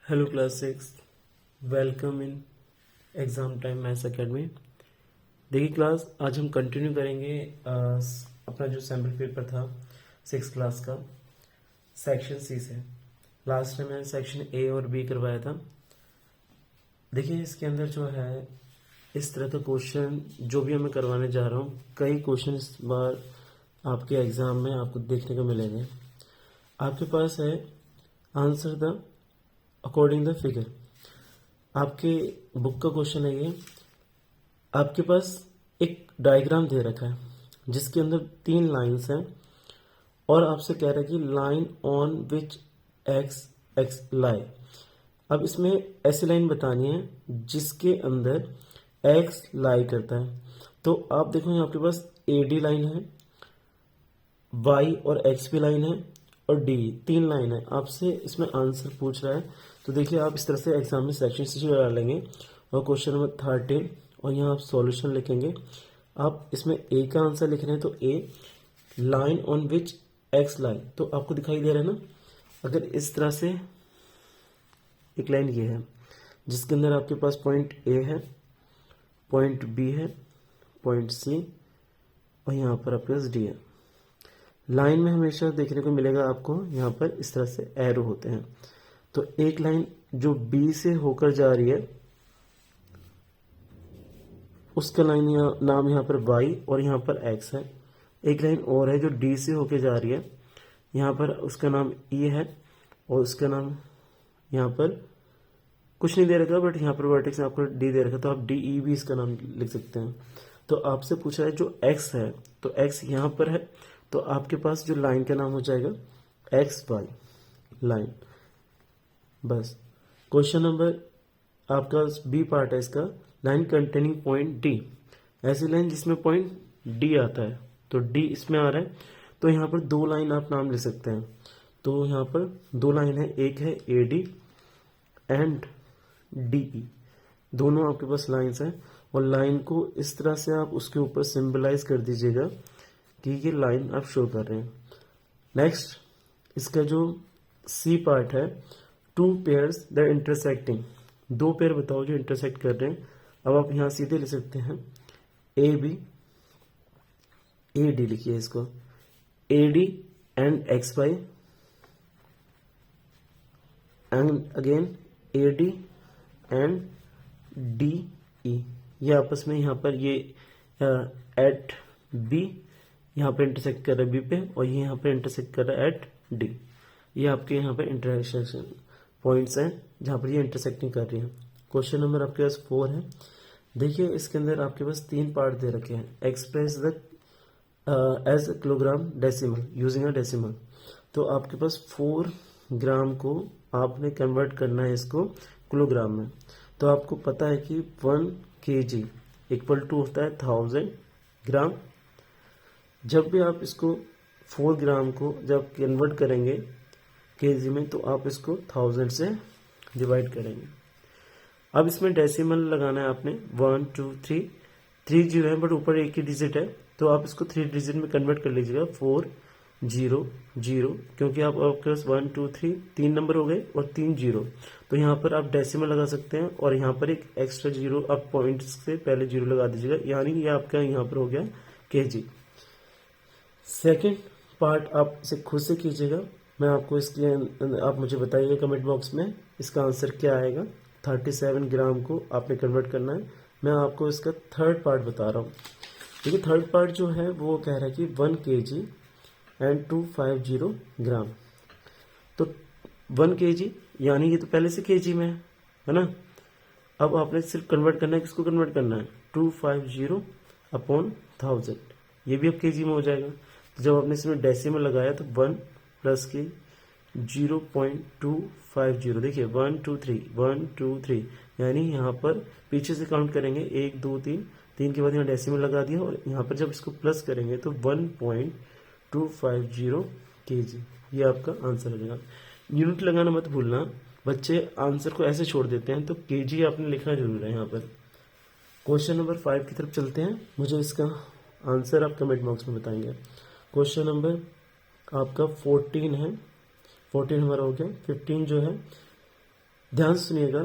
Hello class 6, welcome in exam time maths academy. देखिए class, आज हम कंटिन्यू करेंगे अपना जो सैम्पल पेपर था 6 क्लास का सेक्शन सी से। लास्ट में मैंने सेक्शन ए और बी करवाया था। देखिए इसके अंदर जो है इस तरह का क्वेश्चन जो भी मैं करवाने जा रहा हूँ, कई क्वेश्चन इस बार आपके एग्ज़ाम में आपको देखने को मिलेंगे। आपके पास है answer the according the figure. आपके बुक का क्वेश्चन है ये। आपके पास एक डायग्राम दे रखा है जिसके अंदर 3 लाइंस हैं और आपसे कह रहा है कि line on which X X lie. अब इसमें ऐसी लाइन बतानी है जिसके अंदर एक्स लाई करता है। तो आप देखो यहाँ आपके पास ए डी लाइन है, वाई और एक्स भी लाइन है और डी 3 लाइन है। आपसे इसमें आंसर पूछ रहा है, तो देखिए आप इस तरह से एग्जाम में सेक्शन सी डालेंगे और क्वेश्चन नंबर 13 और यहाँ आप सॉल्यूशन लिखेंगे। आप इसमें ए का आंसर लिख रहे हैं तो a line on which X line, तो आपको दिखाई दे रहा है ना। अगर इस तरह से एक लाइन ये है जिसके अंदर आपके पास पॉइंट ए है, पॉइंट बी है, पॉइंट सी और यहाँ पर आपके पास डी है। लाइन में हमेशा देखने को मिलेगा आपको यहाँ पर इस तरह से एरो होते हैं। तो एक लाइन जो बी से होकर जा रही है उसका लाइन नाम यहाँ पर वाई और यहाँ पर एक्स है। एक लाइन और है जो डी से होकर जा रही है, यहाँ पर उसका नाम ई है और उसका नाम यहाँ पर कुछ नहीं दे रखा, बट यहाँ पर वर्टेक्स आपको डी दे रखा, तो आप डी ई भी इसका नाम लिख सकते हैं। तो आपसे पूछा है जो एक्स है, तो एक्स यहाँ पर है, तो आपके पास जो लाइन का नाम हो जाएगा एक्स वाई लाइन। बस क्वेश्चन नंबर आपका बी पार्ट है इसका, लाइन कंटेनिंग पॉइंट डी। ऐसी लाइन जिसमें पॉइंट डी आता है, तो डी इसमें आ रहा है, तो यहाँ पर 2 लाइन आप नाम ले सकते हैं। तो यहाँ पर 2 लाइन है, एक है ए डी एंड डी ई, दोनों आपके पास लाइन्स हैं। और लाइन को इस तरह से आप उसके ऊपर सिंबलाइज कर दीजिएगा कि ये लाइन आप शो कर रहे हैं। नेक्स्ट इसका जो सी पार्ट है, 2 पेयर्स द इंटरसेक्टिंग, 2 पेयर बताओ जो इंटरसेक्ट कर रहे हैं। अब आप यहां सीधे लिख सकते हैं ए बी, ए डी लिखिए इसको, A D and X Y and again A D and D E. ये आपस में यहाँ पर ये एट बी यहाँ पे इंटरसेक्ट कर रहा है बी पे, और ये यहाँ पे इंटरसेक्ट कर रहा है एट डी। ये आपके यहाँ पे इंटरसेक्शन पॉइंट्स हैं जहाँ पर ये इंटरसेक्टिंग कर रही है। क्वेश्चन नंबर आपके पास 4 है। देखिए इसके अंदर आपके पास 3 पार्ट दे रखे हैं। Express the as kilogram decimal using a decimal. तो आपके पास 4 ग्राम को आपने कन्वर्ट करना है इसको किलोग्राम में। तो आपको पता है कि 1 kg इक्वल टू होता है 1000 ग्राम। जब भी आप इसको 4 ग्राम को जब कन्वर्ट करेंगे केजी में, तो आप इसको 1000 से डिवाइड करेंगे। अब इसमें डेसिमल लगाना है आपने 1 2 3, 3 जीरो है बट ऊपर एक ही डिजिट है, तो आप इसको 3 डिजिट में कन्वर्ट कर लीजिएगा 4 0 0, क्योंकि आप आपके पास 1 2 3 3 नंबर हो गए और 3 जीरो, तो यहाँ पर आप डेसिमल लगा सकते हैं और यहाँ पर एक एक्स्ट्रा जीरो आप पॉइंट से पहले जीरो लगा दीजिएगा, यानी ये आपका यहाँ पर हो गया केजी। सेकेंड पार्ट आप इसे खुद से कीजिएगा, मैं आपको इसके आप मुझे बताइए कमेंट बॉक्स में इसका आंसर क्या आएगा। 37 ग्राम को आपने कन्वर्ट करना है। मैं आपको इसका थर्ड पार्ट बता रहा हूँ। देखिए थर्ड पार्ट जो है वो कह रहा है कि 1 kg एंड 250 ग्राम। तो 1 kg यानी ये तो पहले से kg में है ना। अब आपने सिर्फ कन्वर्ट करना है, किसको कन्वर्ट करना है 250 अपॉन 1000, ये भी अब kg में हो जाएगा। तो जब आपने इसमें डेसिमल लगाया तो 1 प्लस के 0.250, देखिए 1 2 3 1 2 3, यानी यहाँ पर पीछे से काउंट करेंगे 1 2 3, 3 के बाद यहाँ डेसिमल लगा दिया और यहाँ पर जब इसको प्लस करेंगे तो 1.250 kg, ये आपका आंसर हो जाएगा। यूनिट लगाना मत भूलना, बच्चे आंसर को ऐसे छोड़ देते हैं, तो kg आपने लिखना जरूर है यहाँ पर। क्वेश्चन नंबर 5 की तरफ चलते हैं, मुझे इसका आंसर आप कमेंट बॉक्स में बताएंगे। क्वेश्चन नंबर आपका 14 है, 14 हमारा हो गया। 15 जो है ध्यान से सुनिएगा।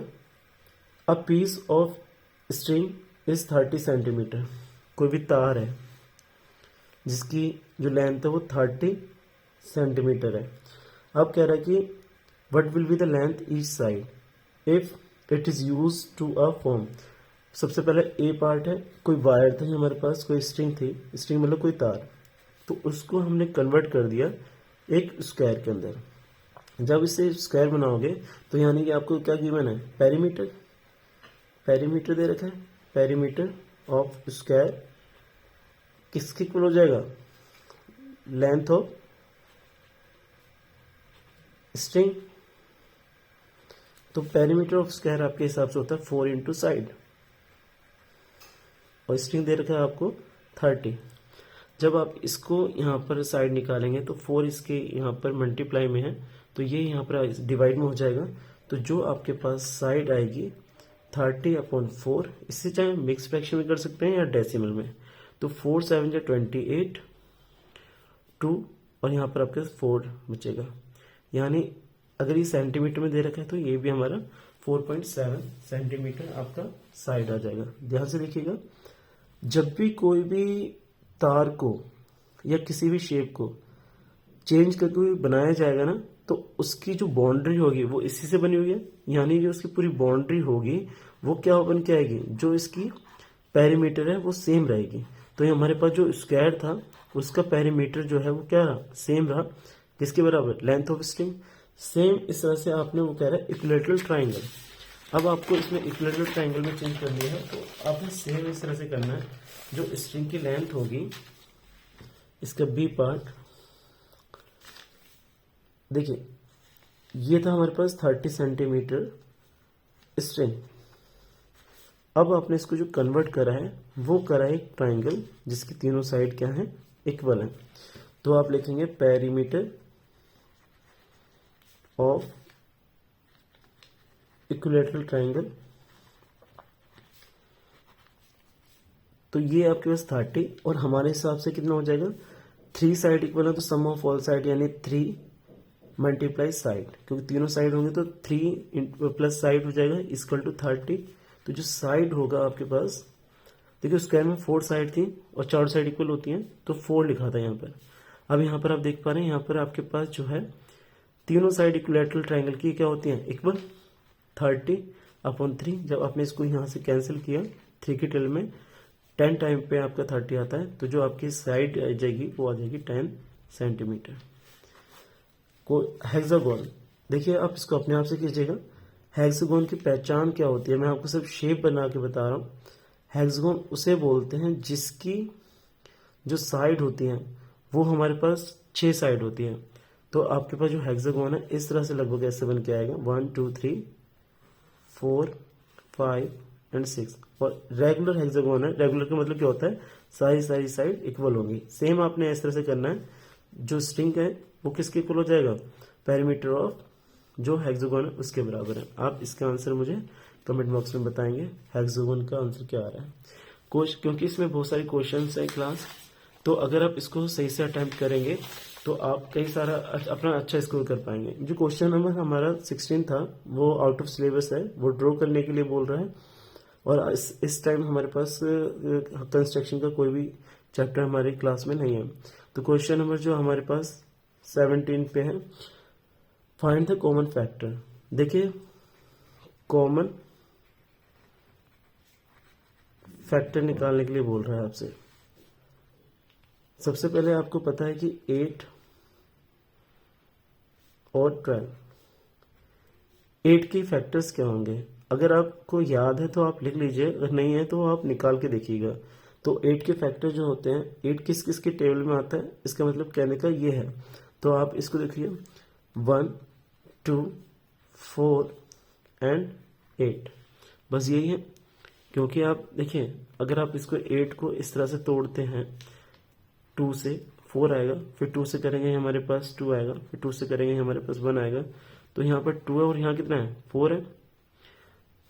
A piece of string is 30 centimetre. कोई भी तार है जिसकी जो लेंथ है वो 30 सेंटीमीटर है। अब कह रहा है कि what will be the length each side if it is use to a form. सबसे पहले ए पार्ट है, कोई वायर था हमारे पास, कोई स्ट्रिंग थी, स्ट्रिंग मतलब कोई तार, तो उसको हमने कन्वर्ट कर दिया एक स्क्वायर के अंदर। जब इसे स्क्वायर बनाओगे तो यानी कि आपको क्या गिवन है, पेरीमीटर, पेरीमीटर दे रखा है, पेरीमीटर ऑफ स्क्वायर किसके इक्वल हो जाएगा, लेंथ ऑफ स्ट्रिंग। तो पेरीमीटर ऑफ स्क्वायर आपके हिसाब से होता है 4 इंटू साइड, और स्ट्रिंग दे रखा है आपको 30। जब आप इसको यहाँ पर साइड निकालेंगे तो 4 इसके यहाँ पर मल्टीप्लाई में है, तो ये यहाँ पर डिवाइड में हो जाएगा। तो जो आपके पास साइड आएगी 30/4, इससे चाहे मिक्स फ्रैक्शन में कर सकते हैं या डेसिमल में। तो 4 7 या 28 2, और यहाँ पर आपके 4 बचेगा। यानी अगर ये सेंटीमीटर में दे रखा है तो ये भी हमारा 4.7 सेंटीमीटर आपका साइड आ जाएगा। ध्यान से देखिएगा, जब भी कोई भी तार को या किसी भी शेप को चेंज करके बनाया जाएगा ना, तो उसकी जो बाउंड्री होगी वो इसी से बनी हुई है, यानी जो उसकी पूरी बाउंड्री होगी वो क्या बन के आएगी, जो इसकी पेरीमीटर है वो सेम रहेगी। तो ये हमारे पास जो स्क्वायर था उसका पेरीमीटर जो है वो क्या रहा, सेम रहा, किसके बराबर, लेंथ ऑफ स्ट्रिंग। सेम इस तरह से आपने वो कह रहा है इक्विलैटरल ट्राइंगल। अब आपको इसमें इक्विलैटरल ट्राइंगल में चेंज करनी है, तो आपने सेम इस तरह से करना है। जो स्ट्रिंग की लेंथ होगी, इसका बी पार्ट देखिए, ये था हमारे पास 30 सेंटीमीटर स्ट्रिंग। अब आपने इसको जो कन्वर्ट करा है वो करा है एक ट्राइंगल जिसकी तीनों साइड क्या है, इक्वल है। तो आप लिखेंगे पेरीमीटर ऑफ इक्विलैटरल ट्राइंगल। तो ये आपके पास 30, और हमारे हिसाब से कितना हो जाएगा, 3 साइड इक्वल है तो सम ऑफ ऑल साइड यानी 3 मल्टीप्लाई साइड, क्योंकि तीनों साइड होंगे तो 3 प्लस साइड हो जाएगा इक्वल टू 30। तो जो साइड होगा आपके पास, देखिए स्क्वायर में 4 साइड थी और 4 साइड इक्वल होती हैं, तो 4 लिखा था यहाँ पर। अब यहाँ पर आप देख पा रहे हैं, यहाँ पर आपके पास जो है तीनों साइड इक्विलैटरल ट्राइंगल की क्या होती हैं, इक्वल 30/3। जब आपने इसको यहाँ से कैंसिल किया 3 की टेल में 10 टाइम पे आपका 30 आता है, तो जो आपकी साइड आ जाएगी वो आ जाएगी 10 सेंटीमीटर। को हेक्सागोन, देखिए आप इसको अपने आप से कीजिएगा। हेक्सागोन की पहचान क्या होती है, मैं आपको सिर्फ शेप बना के बता रहा हूँ। हेक्सागोन उसे बोलते हैं जिसकी जो साइड होती हैं वो हमारे पास 6 साइड होती हैं। तो आपके पास जो हेक्सागोन है इस तरह से लगभग ऐसे बन के आएगा, 1 2 3 4 5 एंड 6। और रेगुलर हेक्सागोन है, रेगुलर का मतलब क्या होता है, सारी साइड इक्वल होंगी। सेम आपने इस तरह से करना है, जो स्ट्रिंग है वो किसके इक्वल हो जाएगा, पेरीमीटर ऑफ जो हेक्सागोन है उसके बराबर है। आप इसका आंसर मुझे कमेंट बॉक्स में बताएंगे हेक्सागोन का आंसर क्या आ रहा है। क्योंकि इसमें बहुत सारे क्वेश्चंस हैं क्लास, तो अगर आप इसको सही से अटेम्प्ट करेंगे तो आप कई सारा अपना अच्छा स्कोर कर पाएंगे। जो क्वेश्चन नंबर हमारा 16 था वो आउट ऑफ सिलेबस है, वो ड्रॉ करने के लिए बोल रहा है। और इस टाइम हमारे पास कंस्ट्रक्शन का कोई भी चैप्टर हमारी क्लास में नहीं है। तो क्वेश्चन नंबर जो हमारे पास 17 पे है, फाइंड द कॉमन फैक्टर। देखिए कॉमन फैक्टर निकालने के लिए बोल रहा है आपसे। सबसे पहले आपको पता है कि 8 और 12, 8 के फैक्टर्स क्या होंगे। अगर आपको याद है तो आप लिख लीजिए, अगर नहीं है तो आप निकाल के देखिएगा। तो 8 के फैक्टर जो होते हैं, 8 किस किस के टेबल में आता है, इसका मतलब कहने का ये है। तो आप इसको देखिए 1 2 4 एंड 8, बस यही है। क्योंकि आप देखिए अगर आप इसको 8 को इस तरह से तोड़ते हैं, 2 से 4 आएगा, फिर 2 से करेंगे हमारे पास 2 आएगा, फिर 2 से करेंगे हमारे पास 1 आएगा। तो यहाँ पर 2 है और यहाँ कितना है, 4 है,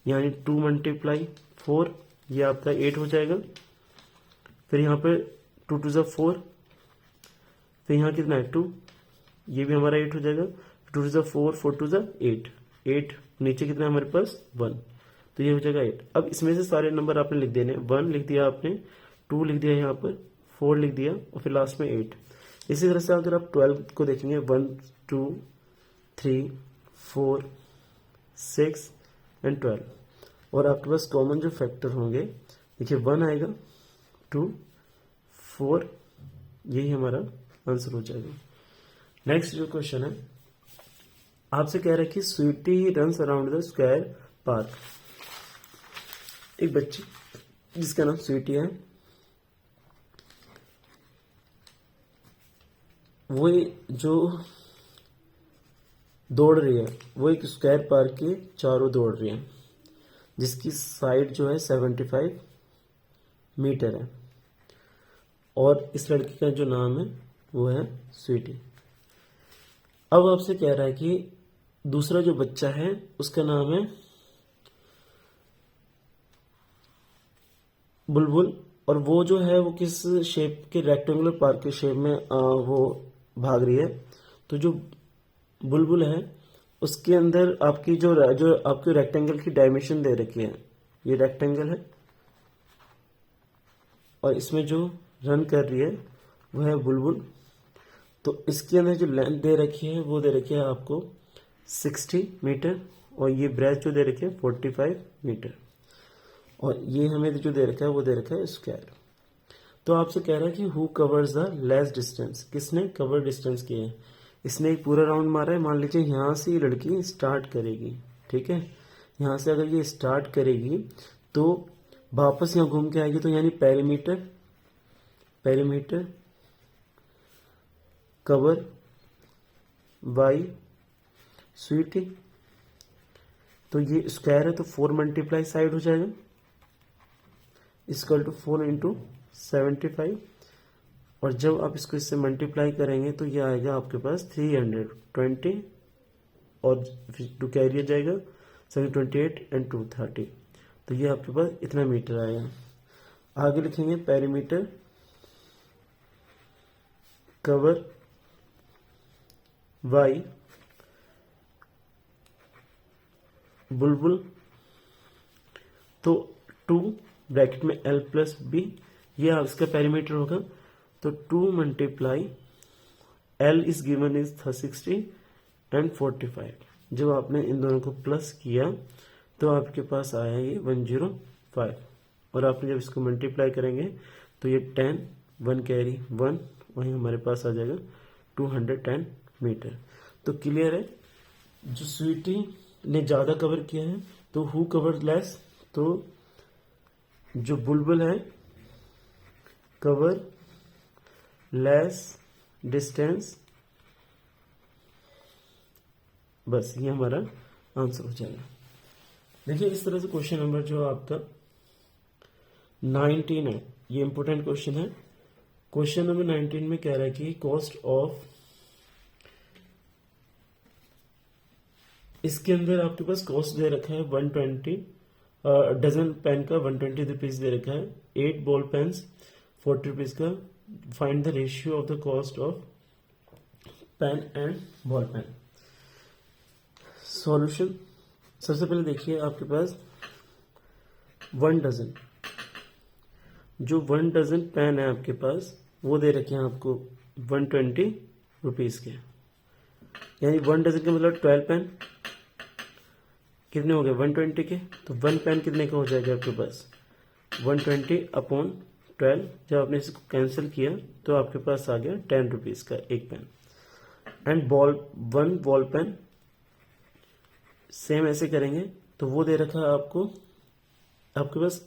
यानी 2 मल्टीप्लाई 4, ये आपका 8 हो जाएगा। फिर यहाँ पर 2 2 ज़ा 4, फिर यहाँ कितना है 2, ये भी हमारा 8 हो जाएगा। 2 2 ज़ा 4, 4 2 ज़ा 8, 8, नीचे कितना है हमारे पास 1, तो ये हो जाएगा 8। अब इसमें से सारे नंबर आपने लिख देने, 1 लिख दिया आपने, 2 लिख दिया यहाँ पर, 4 लिख दिया और फिर लास्ट में 8। इसी तरह से अगर आप 12 को देखेंगे 1 2 3 4 6 एंड 12, और आपके पास कॉमन जो फैक्टर होंगे देखिए 1 आएगा, 2 4, यही हमारा आंसर हो जाएगा। नेक्स्ट जो क्वेश्चन है आपसे कह रहा है कि Sweety runs around the square park. एक बच्ची जिसका नाम स्वीटी है, वो जो दौड़ रही है वो एक स्क्वायर पार्क के चारों दौड़ रही है, जिसकी साइड जो है 75 मीटर है, और इस लड़की का जो नाम है वो है स्वीटी। अब आपसे कह रहा है कि दूसरा जो बच्चा है उसका नाम है बुलबुल, और वो जो है वो किस शेप के, रेक्टेंगुलर पार्क के शेप में वो भाग रही है। तो जो बुलबुल है उसके अंदर आपकी जो आपके रेक्टेंगल की डायमेंशन दे रखी है, ये रेक्टेंगल है, और इसमें जो रन कर रही है वो है बुलबुल। तो इसके अंदर जो लेंथ दे रखी है वो दे रखी है आपको 60 मीटर, और ये ब्रेथ जो दे रखी है 45 मीटर, और ये हमें जो दे रखा है वो दे रखा है स्क्वायर। तो आपसे कह रहा है कि who covers the less distance, किसने कवर डिस्टेंस किया है। इसने एक पूरा राउंड मारा है, मान लीजिए यहाँ से ये लड़की स्टार्ट करेगी, ठीक है, यहाँ से अगर ये स्टार्ट करेगी तो वापस यहाँ घूम के आएगी, तो यानी पेरीमीटर कवर बाई स्वीटी, तो ये स्क्वायर है तो 4 मल्टीप्लाई साइड हो जाएगा, इक्वल टू 4 इंटू 75, और जब आप इसको इससे मल्टीप्लाई करेंगे तो ये आएगा आपके पास 320, और टू कैरी जाएगा 728 एंड 230, तो ये आपके पास इतना मीटर आएगा। आगे लिखेंगे पेरीमीटर कवर बाई बुलबुल, तो 2 ब्रैकेट में L प्लस बी, ये इसका पेरीमीटर होगा, तो 2 multiply L is given is 60 and 45। जब आपने इन दोनों को प्लस किया तो आपके पास आया ये 105, और आपने जब इसको मल्टीप्लाई करेंगे तो ये 10, 1 कैरी 1, वहीं हमारे पास आ जाएगा 210 मीटर। तो क्लियर है, जो स्वीटी ने ज़्यादा कवर किया है, तो हु कवर लेस, तो जो बुलबुल है कवर लेस डिस्टेंस, बस ये हमारा आंसर हो जाएगा। देखिए इस तरह से क्वेश्चन नंबर जो आपका 19 है, ये इंपॉर्टेंट क्वेश्चन है। क्वेश्चन नंबर 19 में कह रहा है कि कॉस्ट ऑफ, इसके अंदर आपके पास कॉस्ट दे रखा है 120, डजन पेन का 120 रुपीज दे रखा है, 8 बॉल पेन्स 40 रुपीज का। Find the ratio of the cost of pen and ball pen. Solution, सबसे पहले देखिए आपके पास 1 डजन, जो 1 डजन पेन है आपके पास वो दे रखे हैं आपको 120 रुपीज के, यानी 1 डजन का मतलब 12 पेन कितने हो गए 120 के, तो 1 पेन कितने का हो जाएगा आपके पास 120 अपॉन 12। जब आपने इसको कैंसिल किया तो आपके पास आ गया 10 रुपीज का एक pen. And 1 ball pen same ऐसे करेंगे, तो वो दे रखा है आपको, आपके पास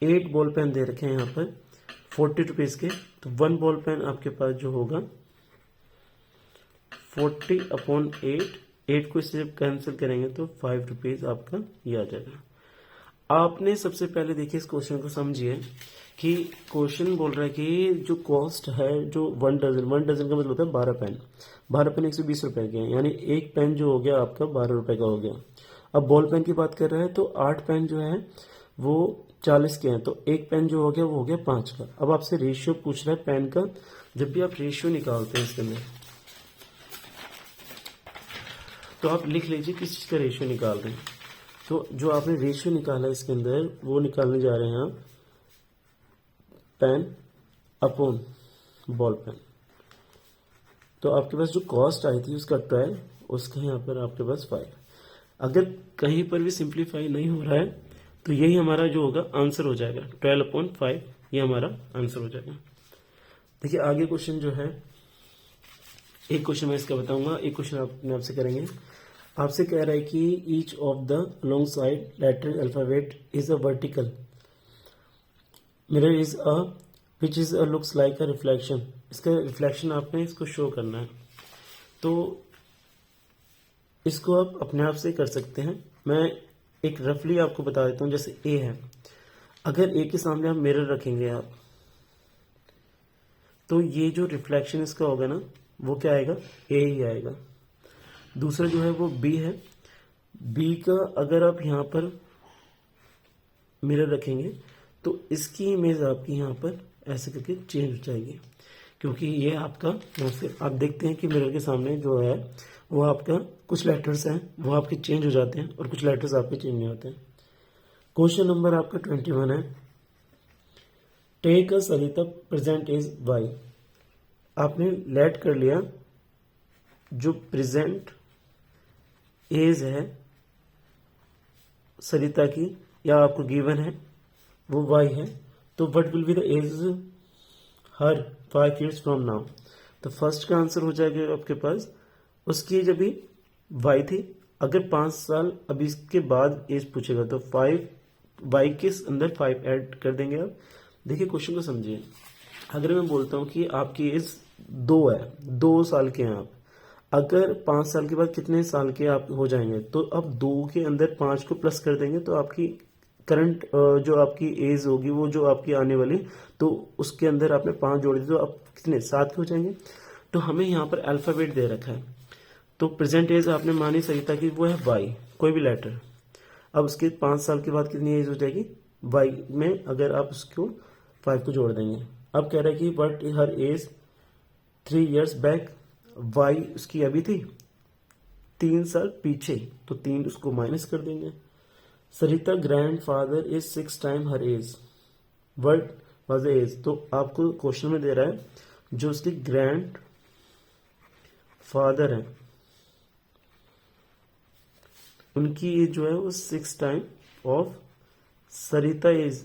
8 बॉल पेन दे रखे हैं यहाँ पर 40 रुपीज के, तो 1 बॉल पेन आपके पास जो होगा 40 अपॉन 8 को इससे जब कैंसिल करेंगे तो 5 रुपीज आपका ये आ जाएगा। आपने सबसे पहले देखिए इस क्वेश्चन को समझिए कि क्वेश्चन बोल रहा है कि जो कॉस्ट है जो 1 डजन का मतलब होता है 12 पेन, 12 पेन 120 रुपए के हैं, यानी एक पेन जो हो गया आपका 12 रुपए का हो गया। अब बॉल पेन की बात कर रहा है तो 8 पेन जो है वो 40 के हैं, तो एक पेन जो हो गया वो हो गया 5 का। अब आपसे रेशियो पूछ रहा है पेन का, जब भी आप रेशियो निकालते हैं इसके अंदर तो आप लिख लीजिए किस चीज़ का रेशियो निकाल रहे हैं। तो जो आपने रेशियो निकाला है इसके अंदर वो निकालने जा रहे हैं आप पेन अपॉन बॉल पेन। तो आपके पास जो कॉस्ट आई थी उसका 12, उसका यहाँ पर आपके पास 5। अगर कहीं पर भी सिंप्लीफाई नहीं हो रहा है तो यही हमारा जो होगा आंसर हो जाएगा, 12/5 ये हमारा आंसर हो जाएगा। देखिए आगे क्वेश्चन जो है, एक क्वेश्चन मैं इसका बताऊंगा, एक क्वेश्चन अपने आपसे करेंगे। आपसे कह रहा है कि each of the long side letter alphabet is a vertical mirror is a which is a looks like a reflection. इसका रिफ्लेक्शन आपने इसको शो करना है। तो इसको आप अपने आप से कर सकते हैं। मैं एक रफली आपको बता देता हूँ। जैसे ए है, अगर ए के सामने आप मिरर रखेंगे आप, तो ये जो रिफ्लेक्शन इसका होगा ना वो क्या आएगा, ए ही आएगा। दूसरा जो है वो बी है, बी का अगर आप यहाँ पर मिरर रखेंगे तो इसकी इमेज आपकी यहाँ पर ऐसे करके चेंज हो जाएगी, क्योंकि ये आपका यहाँ से आप देखते हैं कि मिरर के सामने जो है वो आपका कुछ लेटर्स हैं वो आपके चेंज हो जाते हैं और कुछ लेटर्स आपके चेंज नहीं होते हैं। क्वेश्चन नंबर आपका 21 है, take a Sarita present is Y. आपने लेट कर लिया, जो प्रेजेंट एज है सरिता की या आपको गिवन है वो वाई है, तो what will be the age her 5 years from now. तो फर्स्ट का आंसर हो जाएगा आपके पास, उसकी एज अभी वाई थी। अगर 5 साल अभी इसके बाद एज पूछेगा तो 5 वाई के अंदर 5 ऐड कर देंगे आप। देखिए क्वेश्चन को समझिए, अगर मैं बोलता हूँ कि आपकी एज 2 है, 2 साल के हैं आप, अगर 5 साल के बाद कितने साल के आप हो जाएंगे, तो अब 2 के अंदर 5 को प्लस कर देंगे तो आपकी करंट जो आपकी एज होगी वो जो आपकी आने वाली, तो उसके अंदर आपने 5 जोड़ दिए तो आप कितने 7 के हो जाएंगे। तो हमें यहाँ पर अल्फाबेट दे रखा है, तो प्रेजेंट एज आपने मानी सरिता की वो है वाई, कोई भी लेटर। अब उसके 5 साल के बाद कितनी एज हो जाएगी वाई में, अगर आप उसको 5 को जोड़ देंगे। अब कह रहा है कि but her age 3 years back, Y उसकी अभी थी 3 साल पीछे, तो 3 उसको माइनस कर देंगे। Sarita grandfather is 6 times her age, word was age. तो आपको क्वेश्चन में दे रहा है जो उसके ग्रैंड फादर है उनकी एज जो है वो 6 times of Sarita age,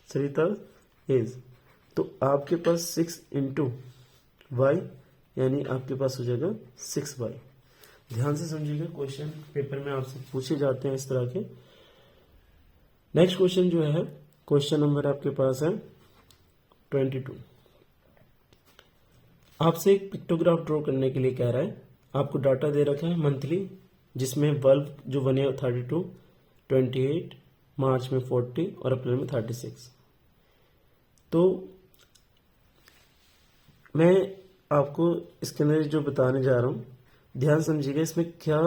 Sarita age. तो आपके पास 6 into वाई यानी आपके पास हो जाएगा 6y। ध्यान से समझिएगा, क्वेश्चन पेपर में आपसे पूछे जाते हैं इस तरह के। नेक्स्ट क्वेश्चन जो है, क्वेश्चन नंबर आपके पास है 22। आपसे एक पिक्टोग्राफ ड्रॉ करने के लिए कह रहा है। आपको डाटा दे रखा है मंथली, जिसमें बल्ब जो बने 32, 28, मार्च में 40 और अप्रैल में 36। तो मैं आपको इसके अंदर जो बताने जा रहा हूँ ध्यान समझिएगा, इसमें क्या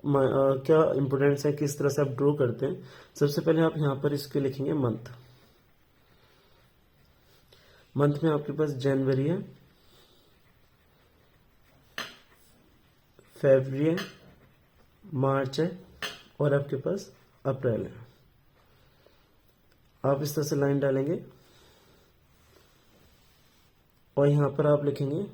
क्या इंपोर्टेंस है, किस तरह से आप ड्रॉ करते हैं। सबसे पहले आप यहाँ पर इसके लिखेंगे मंथ। मंथ में आपके पास जनवरी है, फरवरी है, मार्च है और आपके पास अप्रैल है। आप इस तरह से लाइन डालेंगे और यहां पर आप लिखेंगे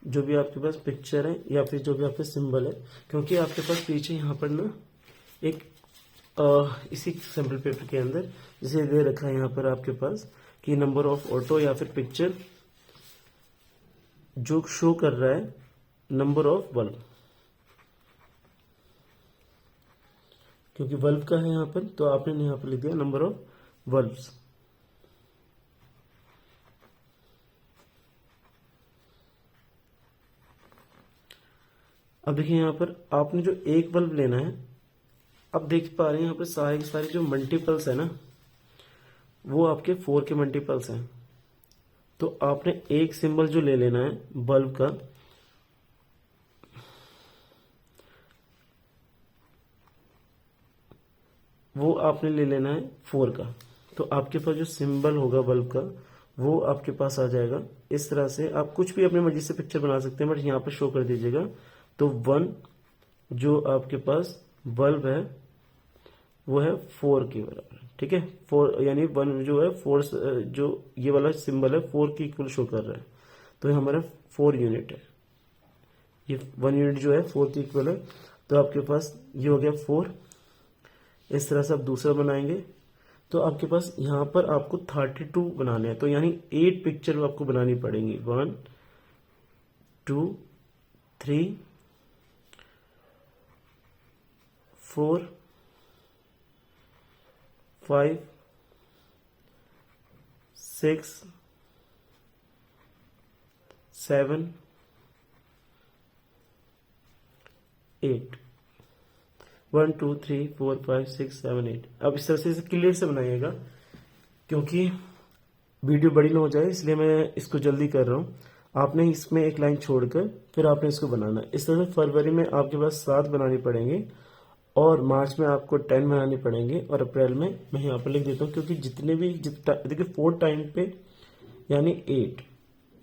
जो भी आपके पास पिक्चर है या फिर जो भी आपके सिंबल है, क्योंकि आपके पास पीछे यहाँ पर ना एक इसी सैम्पल पेपर के अंदर जिसे दे रखा है यहाँ पर आपके पास कि नंबर ऑफ ऑटो या फिर पिक्चर जो शो कर रहा है नंबर ऑफ बल्ब, क्योंकि बल्ब का है यहाँ पर, तो आपने यहाँ पर लिख दिया नंबर ऑफ बल्ब्स। अब देखिए यहाँ पर आपने जो एक बल्ब लेना है, अब देख पा रहे हैं यहाँ पर सारे सारे जो मल्टीपल्स है ना वो आपके 4 के मल्टीपल्स हैं। तो आपने एक सिंबल जो ले लेना है बल्ब का, वो आपने ले लेना है 4 का। तो आपके पास जो सिंबल होगा बल्ब का वो आपके पास आ जाएगा इस तरह से आप कुछ भी अपनी मर्जी से पिक्चर बना सकते हैं, बट यहाँ पर शो कर दीजिएगा। तो 1 जो आपके पास बल्ब है वो है 4 के बराबर, ठीक है। 4 यानी 1 जो है 4, जो ये वाला सिंबल है 4 के इक्वल शो कर रहा है, तो ये हमारा 4 यूनिट है। ये 1 यूनिट जो है 4 के इक्वल है, तो आपके पास ये हो गया 4। इस तरह से आप दूसरा बनाएंगे, तो आपके पास यहाँ पर आपको 32 बनाने हैं, तो यानी 8 पिक्चर आपको बनानी पड़ेंगी। 1 2 3 4 5 6 7 8 1 2 3 4 5 6 7 8। अब इस तरह से इसे क्लियर से बनाइएगा, क्योंकि वीडियो बड़ी ना हो जाए, इसलिए मैं इसको जल्दी कर रहा हूँ। आपने इसमें एक लाइन छोड़कर फिर आपने इसको बनाना है। इस तरह से फरवरी में आपके पास 7 बनानी पड़ेंगे, और मार्च में आपको 10 बनानी पड़ेंगे, और अप्रैल में मैं यहाँ पर लिख देता हूँ, क्योंकि जितने भी देखिए 4 टाइम पे यानी 8,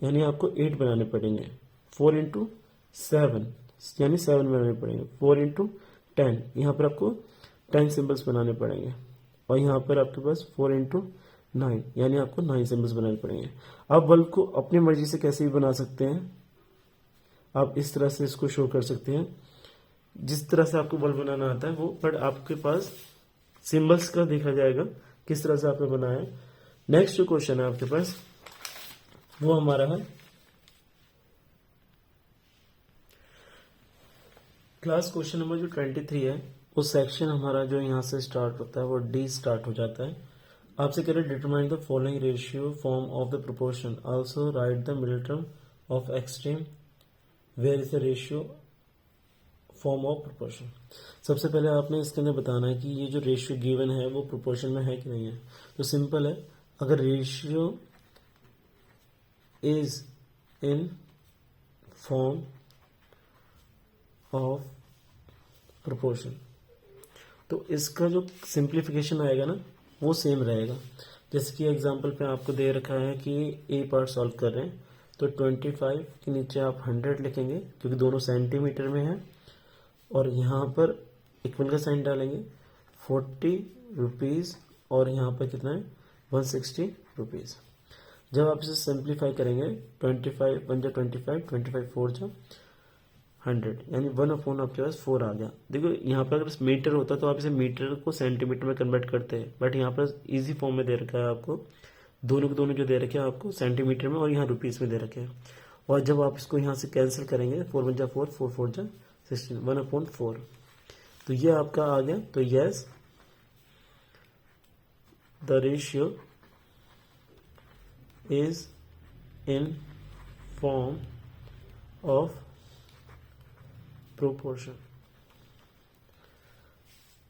यानी आपको 8 बनाने पड़ेंगे। 4 इंटू 7 यानी 7 बनाने पड़ेंगे। 4 इंटू 10 यहाँ पर आपको 10 सिंबल्स बनाने पड़ेंगे, और यहाँ पर आपके पास 4 इंटू 9 यानी आपको 9 सिंबल्स बनाने पड़ेंगे। आप बल्ब को अपनी मर्जी से कैसे भी बना सकते हैं, आप इस तरह से इसको शो कर सकते हैं, जिस तरह से आपको बल्ब बनाना आता है वो, बट आपके पास सिंबल्स का देखा जाएगा किस तरह से आपने बनाया है। नेक्स्ट जो क्वेश्चन है आपके पास वो हमारा है क्लास क्वेश्चन नंबर जो 23 है, वो सेक्शन हमारा जो यहाँ से स्टार्ट होता है वो डी स्टार्ट हो जाता है। आपसे कह रहे determine the following ratio form of the proportion, also write the middle term of extreme, where is the ratio form of proportion. सबसे पहले आपने इसके अंदर बताना है कि ये जो रेशियो गिवन है वो प्रोपोर्शन में है कि नहीं है। तो सिंपल है, अगर ratio is in form of proportion, तो इसका जो सिंप्लीफिकेशन आएगा ना वो सेम रहेगा। जैसे कि एग्जांपल पे आपको दे रखा है कि ए पार्ट सॉल्व कर रहे हैं, तो 25 के नीचे आप 100 लिखेंगे, क्योंकि दोनों सेंटीमीटर में है, और यहाँ पर इक्वल का साइन डालेंगे। 40 रुपीज़ और यहाँ पर कितना है 160 रुपीज़। जब आप इसे सिंप्लीफाई करेंगे 25 1 जा 25 25 4 जा 100, यानी 1/4 आपके पास 4 आ गया। देखो यहाँ पर अगर मीटर होता तो आप इसे मीटर को सेंटीमीटर में कन्वर्ट करते हैं, बट यहाँ पर इजी फॉर्म में दे रखा है आपको, दोनों के दोनों जो दे रखे हैं आपको सेंटीमीटर में और यहाँ रुपीज़ में दे रखे हैं। और जब आप इसको यहाँ से कैंसिल करेंगे 4 1 जा 4 4 4 जा 16 1/4, तो ये आपका आ गया। तो yes the ratio is in form of proportion.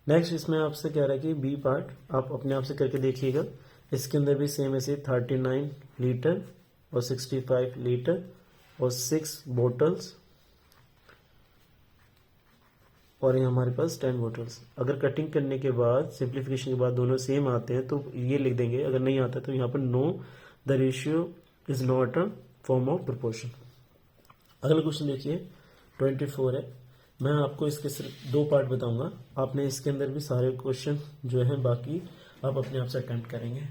Next इसमें आपसे कह रहा है कि बी पार्ट आप अपने आप से करके देखिएगा। इसके अंदर भी सेम ऐसे 39 लीटर और 65 लीटर और 6 बोटल्स, और ये हमारे पास 10 बोटल्स। अगर कटिंग करने के बाद सिंप्लीफिकेशन के बाद दोनों सेम आते हैं तो ये लिख देंगे, अगर नहीं आता तो यहाँ पर know the ratio is not a form of proportion. अगला क्वेश्चन देखिए 24 है। मैं आपको इसके सिर्फ 2 पार्ट बताऊंगा, आपने इसके अंदर भी सारे क्वेश्चन जो है बाकी आप अपने आप से अटेम्प्ट करेंगे।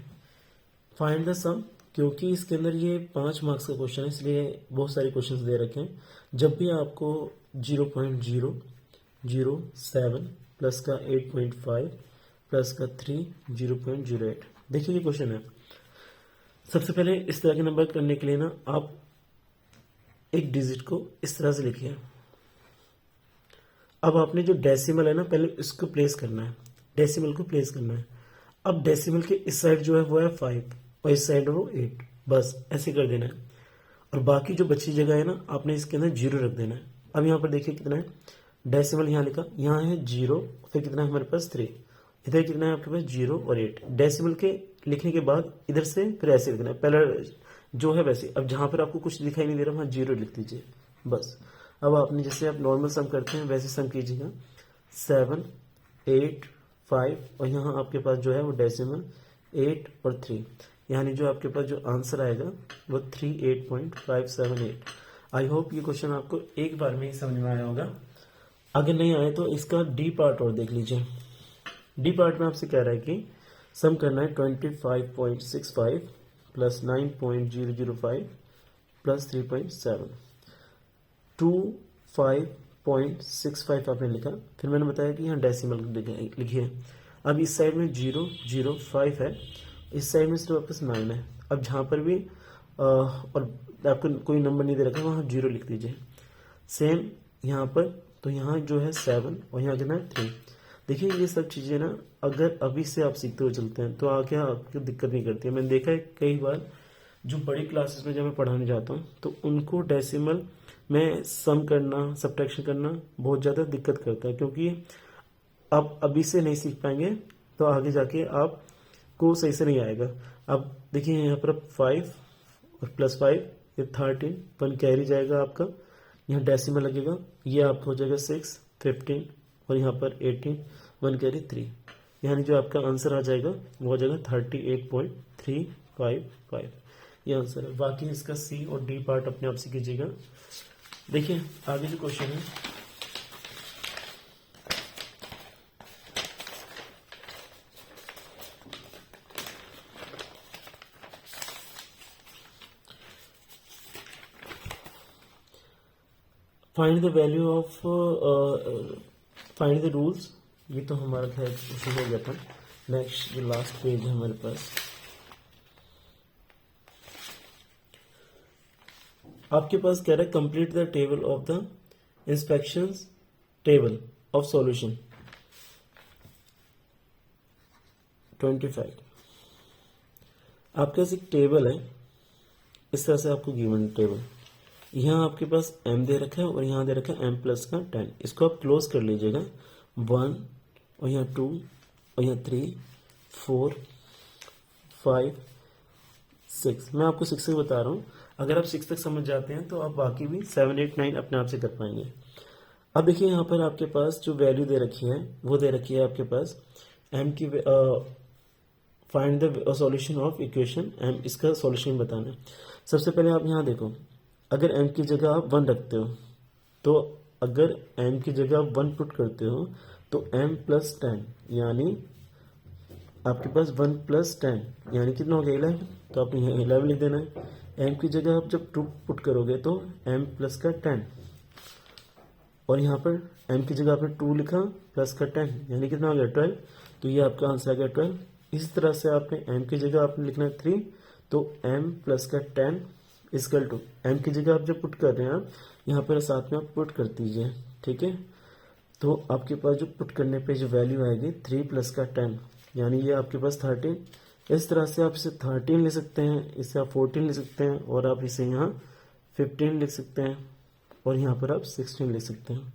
फाइंड द सम, क्योंकि इसके अंदर ये 5 मार्क्स का क्वेश्चन है इसलिए बहुत सारे क्वेश्चन दे रखे हैं। जब भी आपको 0.007 प्लस का 8.5 प्लस का 3 0.08, देखिए ये क्वेश्चन है। सबसे पहले इस तरह के नंबर करने के लिए ना आप एक डिजिट को इस तरह से लिखिए। अब आपने जो डेसिमल है ना पहले इसको प्लेस करना है, डेसिमल को प्लेस करना है। अब डेसिमल के इस साइड जो है वो है 5 और इस साइड वो 8, बस ऐसे कर देना है। और बाकी जो बची जगह है ना आपने इसके अंदर 0 रख देना है। अब यहाँ पर देखिए कितना है, डेसिमल यहाँ लिखा, यहाँ है 0, फिर कितना है हमारे पास 3, इधर कितना है आपके पास 0 और 8। डेसिमल के लिखने के बाद इधर से फिर ऐसे लिखना है, पहला जो है वैसे। अब जहां पर आपको कुछ दिखाई नहीं दे रहा वहां 0 लिख दीजिए बस। अब आपने जैसे आप नॉर्मल सम करते हैं वैसे सम कीजिएगा। 7 8 5 और यहाँ आपके पास जो है वो डेसिमल 8 और 3। यानी जो आपके पास जो आंसर आएगा वो 38.578। आई होप ये क्वेश्चन आपको एक बार में ही समझ में आया होगा। अगर नहीं आए तो इसका डी पार्ट और देख लीजिए। डी पार्ट में आपसे कह रहा है कि सम करना है 25.65 प्लस 9.005 प्लस 3.7। 25.65 आपने लिखा, फिर मैंने बताया कि यहाँ डेसिमल लिखिए। अब इस साइड में 0.05 है, इस साइड में सिर्फ वापस 9 है। अब जहाँ पर भी और आपको कोई नंबर नहीं दे रखा वहाँ 0 लिख दीजिए। सेम यहाँ पर, तो यहाँ जो है 7 और यहाँ कितना है 3। देखिए ये सब चीज़ें ना अगर अभी से आप सीखते हुए चलते हैं तो आगे आपको दिक्कत नहीं करती है। मैंने देखा है कई बार जो बड़ी क्लासेस में जब मैं पढ़ाने जाता हूँ तो उनको डेसिमल में सम करना, सब्ट्रैक्शन करना बहुत ज़्यादा दिक्कत करता है, क्योंकि आप अभी से नहीं सीख पाएंगे तो आगे जाके आपको सही से नहीं आएगा। अब देखिए यहाँ पर 5 और प्लस 5 ये 13, 1 कैरी जाएगा आपका, यहाँ डेसिमल लगेगा, ये आपका हो जाएगा 6, 15 और यहाँ पर 18, 1 कैरी 3, यानी जो आपका आंसर आ जाएगा वो हो जाएगा 38.355। ये आंसर है। बाकी इसका सी और डी पार्ट अपने आप से कीजिएगा। देखिए आगे जो क्वेश्चन है, find the value of find the rules. ये तो हमारा खैर क्वेश्चन हो गया था। नेक्स्ट जो लास्ट पेज है हमारे पास, आपके पास कह रहा है complete the table of the inspections table of solution 25। आपके पास एक टेबल है, इस तरह से आपको गिवन टेबल, यहाँ आपके पास m दे रखा है और यहाँ दे रखा है m प्लस का 10। इसको आप क्लोज कर लीजिएगा। 1 और यहाँ 2 और यहाँ 3, 4, 5, 6। मैं आपको 6 से बता रहा हूँ, अगर आप 6 तक समझ जाते हैं तो आप बाकी भी 7, 8, 9 अपने आप से कर पाएंगे। अब देखिए यहाँ पर आपके पास जो वैल्यू दे रखी है वो दे रखी है आपके पास m की find the solution of equation m, इसका सॉल्यूशन बताना है। सबसे पहले आप यहाँ देखो, अगर m की जगह आप 1 रखते हो तो अगर m की जगह आप 1 पुट करते हो तो m प्लस 10, यानी आपके पास 1 प्लस 10 यानी कितना हो गया 11। तो आपने यहाँ 11 लिख देना है। m की जगह आप जब 2 पुट करोगे तो m प्लस का 10, और यहाँ पर m की जगह आपने 2 लिखा प्लस का 10 यानी कितना हो गया 12। तो ये आपका आंसर आ गया 12। इसी तरह से आपने m की जगह आपने लिखना है 3, तो m प्लस का 10 इक्वल टू m की जगह आप जब पुट कर रहे हैं आप यहाँ पर साथ में आप पुट कर दीजिए, ठीक है। तो आपके पास जो पुट करने पे जो वैल्यू आएगी 3 प्लस का 10 यानी ये आपके पास 13। इस तरह से आप इसे 13 ले सकते हैं, इसे आप 14 ले सकते हैं, और आप इसे यहाँ 15 लिख सकते हैं, और यहाँ पर आप 16 लिख सकते हैं।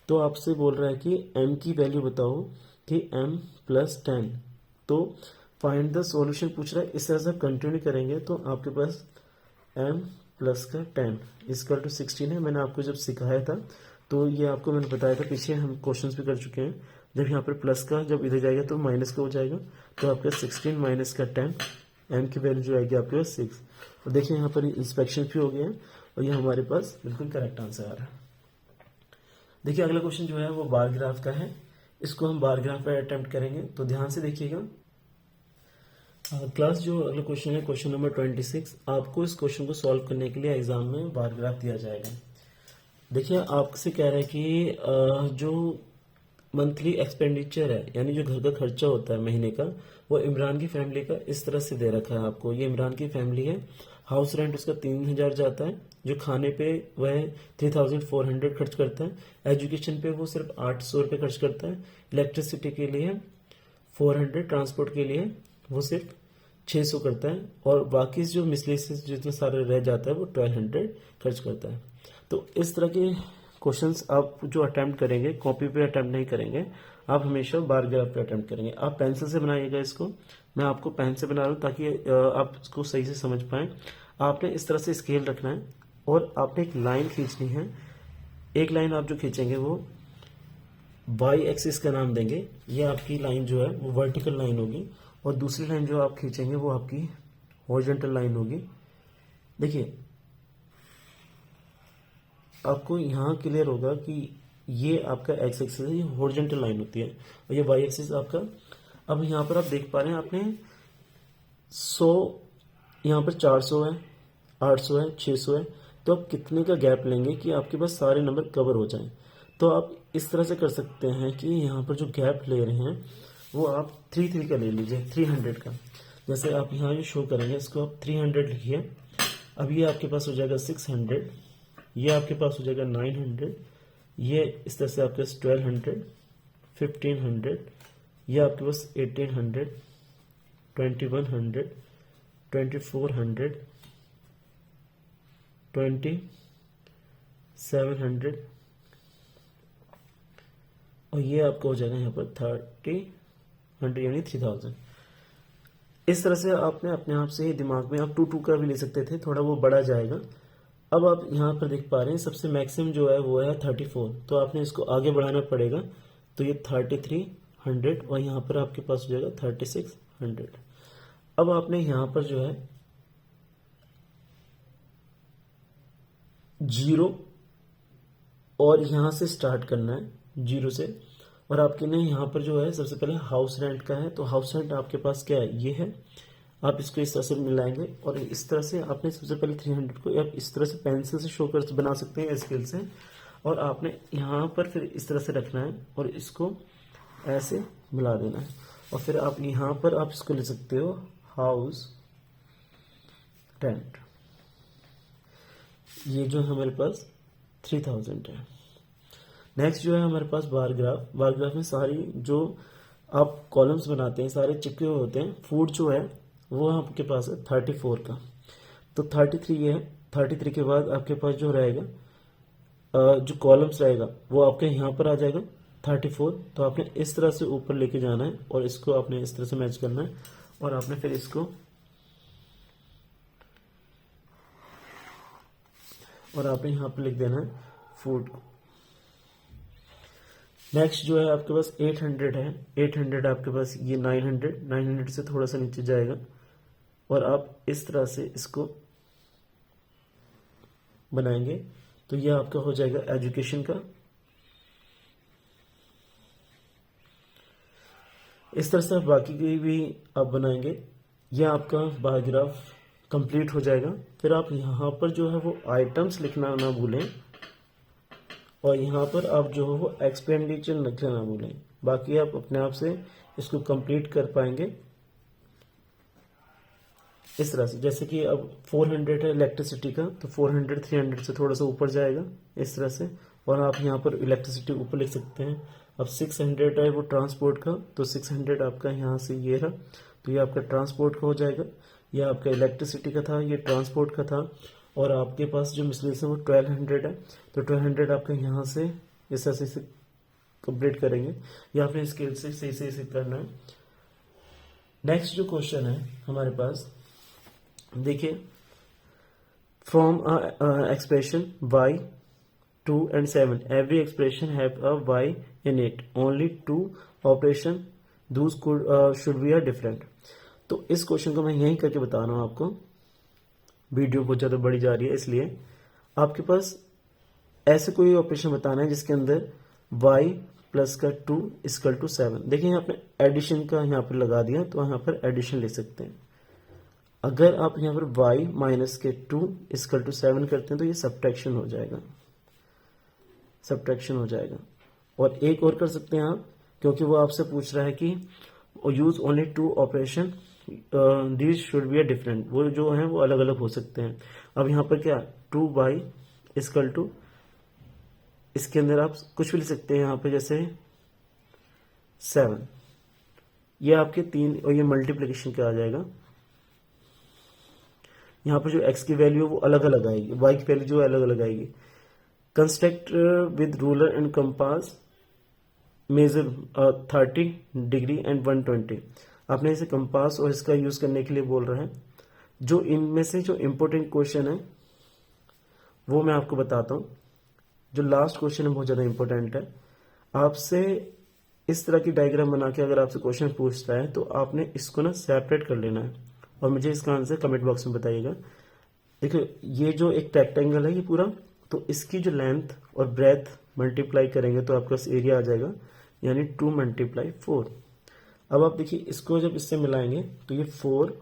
तो आपसे बोल रहा है कि m की वैल्यू बताओ कि m प्लस 10। तो फाइंड द सॉल्यूशन पूछ रहा है। इस तरह से आप कंटिन्यू करेंगे तो आपके पास m प्लस का 10 इक्वल टू 16 है। मैंने आपको जब सिखाया था तो ये आपको मैंने बताया था, पीछे हम क्वेश्चंस भी कर चुके हैं। जब यहाँ पर प्लस का जब इधर जाएगा तो माइनस का हो जाएगा, तो आपका 16 माइनस का 10, m की वैल्यू जो आएगी आपके पास 6। और देखिए यहाँ पर इंस्पेक्शन भी हो गया है और ये हमारे पास बिल्कुल करेक्ट आंसर आ रहा है। देखिए अगला क्वेश्चन जो है वो बार ग्राफ का है, इसको हम बार ग्राफ पर अटेम्प्ट करेंगे, तो ध्यान से देखिएगा। क्लास जो अगला क्वेश्चन है क्वेश्चन नंबर 26। आपको इस क्वेश्चन को सॉल्व करने के लिए एग्जाम में बार ग्राफ दिया जाएगा। देखिए आपसे कह रहा है कि जो मंथली एक्सपेंडिचर है यानी जो घर का खर्चा होता है महीने का, वो इमरान की फैमिली का इस तरह से दे रखा है आपको। ये इमरान की फैमिली है, हाउस रेंट उसका 3000 जाता है, जो खाने पे वह 3400 खर्च करता है, एजुकेशन पे वो सिर्फ 800 रुपये खर्च करता है, इलेक्ट्रिसिटी के लिए 400, ट्रांसपोर्ट के लिए वो सिर्फ 600 करता है, और बाकी जो मिसलेनियस जितना सारा रह जाता है वो 1200 खर्च करता है। तो इस तरह के क्वेश्चंस आप जो अटेम्प्ट करेंगे कॉपी पे अटेम्प्ट नहीं करेंगे, आप हमेशा बार ग्राफ पे अटेम्प्ट करेंगे। आप पेंसिल से बनाइएगा इसको, मैं आपको पेन से बना रहा हूँ ताकि आप इसको सही से समझ पाएं। आपने इस तरह से स्केल रखना है और आपने एक लाइन खींचनी है। एक लाइन आप जो खींचेंगे वो वाई एक्सिस का नाम देंगे, ये आपकी लाइन जो है वो वर्टिकल लाइन होगी, और दूसरी लाइन जो आप खींचेंगे वो आपकी हॉरिजॉन्टल लाइन होगी। देखिए आपको यहाँ क्लियर होगा कि ये आपका एक्स एक्सिस है, ये हॉरिजॉन्टल लाइन होती है और ये वाई एक्सिस आपका। अब यहाँ पर आप देख पा रहे हैं आपने 100, यहाँ पर 400 है, 800 है, 600 है, तो आप कितने का गैप लेंगे कि आपके पास सारे नंबर कवर हो जाएं। तो आप इस तरह से कर सकते हैं कि यहाँ पर जो गैप ले रहे हैं वो आप 3 का ले लीजिए, 300 का। जैसे आप यहाँ जो शो करेंगे इसको आप 300 लिखिए। अब ये आपके पास हो जाएगा 600, ये आपके पास हो जाएगा 900, ये इस तरह से आपके पास 1200, 1500, ये आपके पास 1800, 2100, 2400, 2700 और ये आपका हो जाएगा यहाँ पर 30 यानी 3000। इस तरह से आपने अपने आप से ही दिमाग में, आप 2 का भी ले सकते थे, थोड़ा वो बढ़ा जाएगा। अब आप यहाँ पर देख पा रहे हैं सबसे मैक्सिमम जो है वो है 34, तो आपने इसको आगे बढ़ाना पड़ेगा। तो ये 3300 और यहाँ पर आपके पास हो जाएगा 3600। अब आपने यहाँ पर जो है 0 और यहाँ से स्टार्ट करना है, 0 से। और आपके ने यहाँ पर जो है सबसे पहले हाउस रेंट का है, तो हाउस रेंट आपके पास क्या है, ये है। आप इसको इस तरह से मिलाएंगे और इस तरह से आपने सबसे पहले 300 को आप इस तरह से पेंसिल से शो कर बना सकते हैं स्केल से। और आपने यहाँ पर फिर इस तरह से रखना है और इसको ऐसे मिला देना है। और फिर आप यहाँ पर आप इसको ले सकते हो हाउस रेंट। ये जो हमारे पास 3000 है। नेक्स्ट जो है हमारे पास बार ग्राफ। बार ग्राफ में सारी जो आप कॉलम्स बनाते हैं सारे चिपके हुए होते हैं। फूड जो है वो आपके पास है 34 का, तो 33 ये है। 33 के बाद आपके पास जो रहेगा जो कॉलम्स रहेगा वो आपके यहाँ पर आ जाएगा 34। तो आपने इस तरह से ऊपर लेके जाना है और इसको आपने इस तरह से मैच करना है और आपने फिर इसको और आपने यहाँ पर लिख देना है फूड को। नेक्स्ट जो है आपके पास 800 है। 800 आपके पास ये 900 से थोड़ा सा नीचे जाएगा और आप इस तरह से इसको बनाएंगे तो ये आपका हो जाएगा एजुकेशन का। इस तरह से आप बाकी की भी आप बनाएंगे। ये आपका बार ग्राफ कंप्लीट हो जाएगा। फिर आप यहाँ पर जो है वो आइटम्स लिखना ना भूलें और यहाँ पर आप जो है वो एक्सपेंडिचर लिखना ना भूलें। बाकी आप अपने आप से इसको कंप्लीट कर पाएंगे इस तरह से। जैसे कि अब 400 है इलेक्ट्रिसिटी का, तो 400 300 से थोड़ा सा ऊपर जाएगा इस तरह से और आप यहाँ पर इलेक्ट्रिसिटी ऊपर लिख सकते हैं। अब 600 है वो ट्रांसपोर्ट का, तो 600 आपका यहाँ से ये रहा, तो ये आपका ट्रांसपोर्ट का हो जाएगा। ये आपका इलेक्ट्रिसिटी का था, ये ट्रांसपोर्ट का था। और आपके पास जो मिसलेनियस है वो 1200 है, तो 1200 आपका यहाँ से इस तरह से कंप्लीट करेंगे या फिर स्केल से सही करना है। नेक्स्ट जो क्वेश्चन है हमारे पास, देखिए, from expression y 2 and 7 every expression have a y in it, only 2 operation those could should be a different। तो इस क्वेश्चन को मैं यहीं करके बता रहा हूं आपको, वीडियो बहुत ज़्यादा बड़ी जा रही है इसलिए। आपके पास ऐसे कोई ऑपरेशन बताना है जिसके अंदर y प्लस का 2 इक्वल टू 7। देखिए यहाँ पे एडिशन का यहाँ पर लगा दिया, तो यहाँ पर एडिशन ले सकते हैं। अगर आप यहाँ पर y माइनस के 2 इक्वल टू 7 करते हैं तो ये सब्ट्रैक्शन हो जाएगा, सब्ट्रैक्शन हो जाएगा। और एक और कर सकते हैं आप, क्योंकि वो आपसे पूछ रहा है कि use only 2 operation these should be a different, वो जो है वो अलग अलग हो सकते हैं। अब यहाँ पर क्या 2y इक्वल टू, इसके अंदर आप कुछ भी लिख सकते हैं यहाँ पे, जैसे 7, ये आपके 3 और ये मल्टीप्लिकेशन का आ जाएगा। यहाँ पर जो x की वैल्यू है वो अलग अलग आएगी, y की वैल्यू जो है अलग अलग आएगी। Construct with ruler and compass measure 30 degree and 120। आपने इसे कंपास और इसका यूज करने के लिए बोल रहा है। जो इनमें से जो इम्पोर्टेंट क्वेश्चन है वो मैं आपको बताता हूँ। जो लास्ट क्वेश्चन है बहुत ज़्यादा इंपॉर्टेंट है। आपसे इस तरह की डायग्राम बना के अगर आपसे क्वेश्चन पूछता है तो आपने इसको ना सेपरेट कर लेना है और मुझे इसका आंसर कमेंट बॉक्स में बताइएगा। देखो ये जो एक रेक्टेंगल है ये पूरा, तो इसकी जो लेंथ और ब्रेथ मल्टीप्लाई करेंगे तो आपके पास एरिया आ जाएगा, यानी 2 × 4। अब आप देखिए इसको जब इससे मिलाएंगे तो ये 4,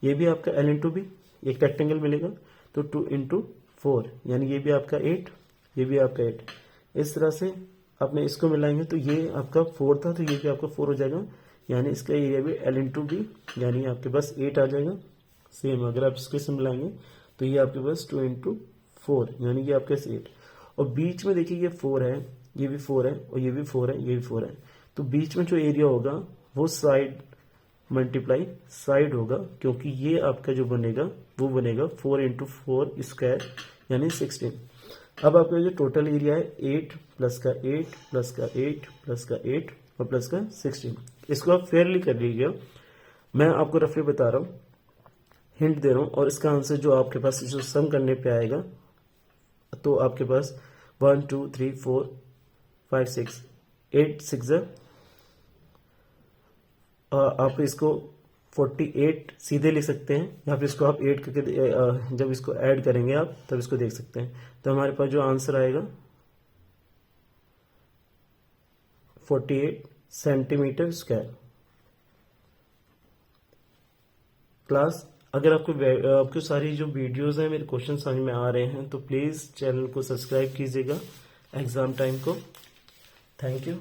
ये भी आपका L इंटू बी, एक रेक्टेंगल मिलेगा, तो 2 × 4 यानी ये भी आपका 8, ये भी आपका 8। इस तरह से आपने इसको मिलाएंगे तो ये आपका 4 था, तो ये भी आपका 4 हो जाएगा, यानी इसका एरिया भी L इंटू बी, यानी आपके पास 8 आ जाएगा। सेम अगर आप इसको इससे मिलाएंगे तो ये आपके पास 2 × 4 यानी ये आपके पास 8। और बीच में देखिए ये 4 है, ये भी 4 है, और ये भी 4 है, ये भी 4 है, तो बीच में जो एरिया होगा वो साइड मल्टीप्लाई साइड होगा, क्योंकि ये आपका जो बनेगा वो बनेगा 4 × 4 स्क्वायर यानी 16। अब आपका जो टोटल एरिया है 8 प्लस का 8 प्लस का 8 प्लस का 8 और प्लस का 16। इसको आप फेयरली कर लीजिएगा, मैं आपको रफली बता रहा हूँ, हिंट दे रहा हूँ। और इसका आंसर जो आपके पास जो सम करने पे आएगा तो आपके पास 1 2 3 4 5 6 8 6 है। आप इसको 48 सीधे लिख सकते हैं, या फिर इसको आप 8 करके जब इसको ऐड करेंगे आप तब इसको देख सकते हैं। तो हमारे पास जो आंसर आएगा 48 सेंटीमीटर स्क्वायर। क्लास, अगर आपको सारी जो वीडियोस हैं मेरे क्वेश्चन समझ में आ रहे हैं तो प्लीज़ चैनल को सब्सक्राइब कीजिएगा एग्ज़ाम टाइम को। Thank you.